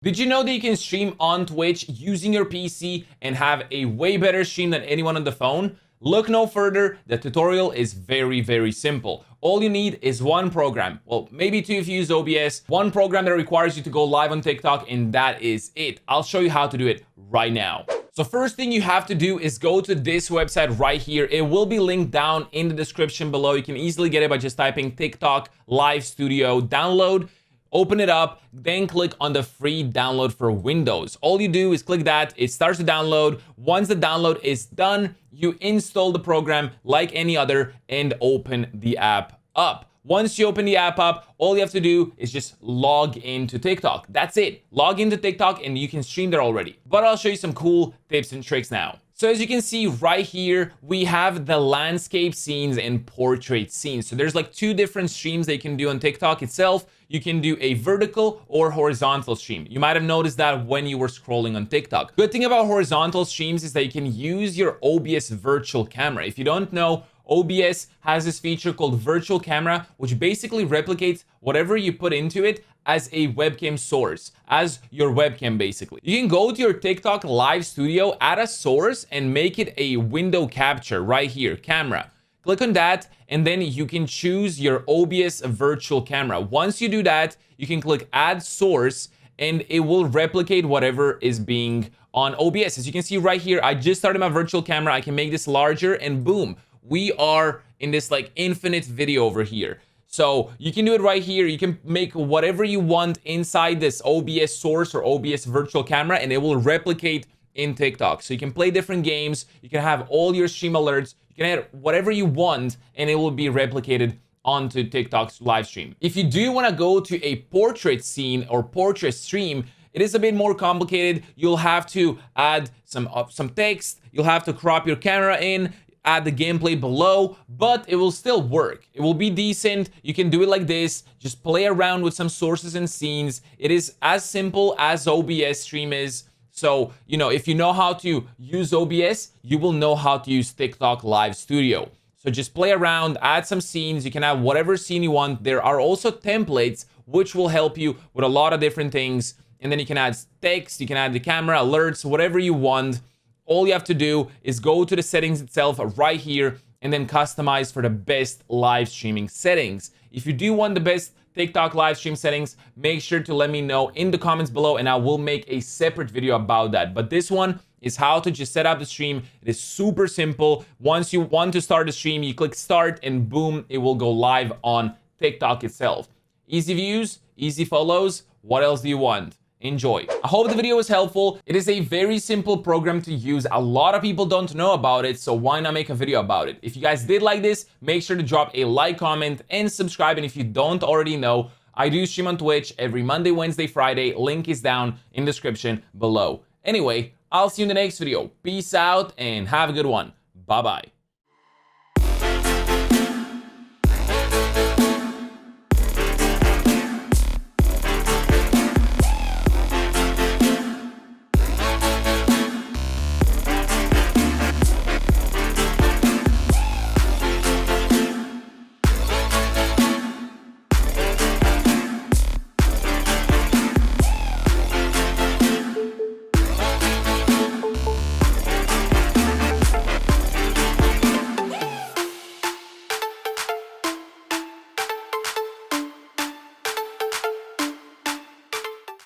Did you know that you can stream on Twitch using your PC and have a way better stream than anyone on the phone? Look no further, the tutorial is very simple. All you need is one program, well maybe two if you use OBS, one program that requires you to go live on TikTok, and that is it. I'll show you how to do it right now. So first thing you have to do is go to this website right here. It will be linked down in the description below. You can easily get it by just typing TikTok Live Studio download. Open it up, then click on the free download for Windows. All you do is click that, it starts to download. Once the download is done, you install the program like any other and open the app up. Once you open the app up, all you have to do is just log into TikTok. That's it. Log into TikTok and you can stream there already. But I'll show you some cool tips and tricks now. So as you can see right here, we have the landscape scenes and portrait scenes. So there's like two different streams that you can do on TikTok itself. You can do a vertical or horizontal stream. You might have noticed that when you were scrolling on TikTok. Good thing about horizontal streams is that you can use your OBS virtual camera. If you don't know, OBS has this feature called virtual camera, which basically replicates whatever you put into it as a webcam source, as your webcam basically. You can go to your TikTok Live Studio, add a source, and make it a window capture right here, camera. Click on that, and then you can choose your OBS virtual camera. Once you do that, you can click add source, and it will replicate whatever is being on OBS. As you can see right here, I just started my virtual camera. I can make this larger, and boom, we are in this like infinite video over here. So you can do it right here. You can make whatever you want inside this OBS source or OBS virtual camera, and it will replicate in TikTok. So you can play different games. You can have all your stream alerts. You can add whatever you want, and it will be replicated onto TikTok's live stream. If you do want to go to a portrait scene or portrait stream, it is a bit more complicated. You'll have to add some text. You'll have to crop your camera in, add the gameplay below, but it will still work. It will be decent. You can do it like this. Just play around with some sources and scenes. It is as simple as OBS stream is. So, you know, if you know how to use OBS, you will know how to use TikTok Live Studio. So just play around, add some scenes. You can have whatever scene you want. There are also templates which will help you with a lot of different things. And then you can add text, you can add the camera, alerts, whatever you want. All you have to do is go to the settings itself right here and then customize for the best live streaming settings. If you do want the best TikTok live stream settings, make sure to let me know in the comments below and I will make a separate video about that. But this one is how to just set up the stream. It is super simple. Once you want to start the stream, you click start and boom, it will go live on TikTok itself. Easy views, easy follows. What else do you want? Enjoy. I hope the video was helpful. It is a very simple program to use. A lot of people don't know about it, so why not make a video about it? If you guys did like this, make sure to drop a like, comment, and subscribe. And if you don't already know, I do stream on Twitch every Monday, Wednesday, Friday. Link is down in the description below. Anyway, I'll see you in the next video. Peace out and have a good one. Bye-bye.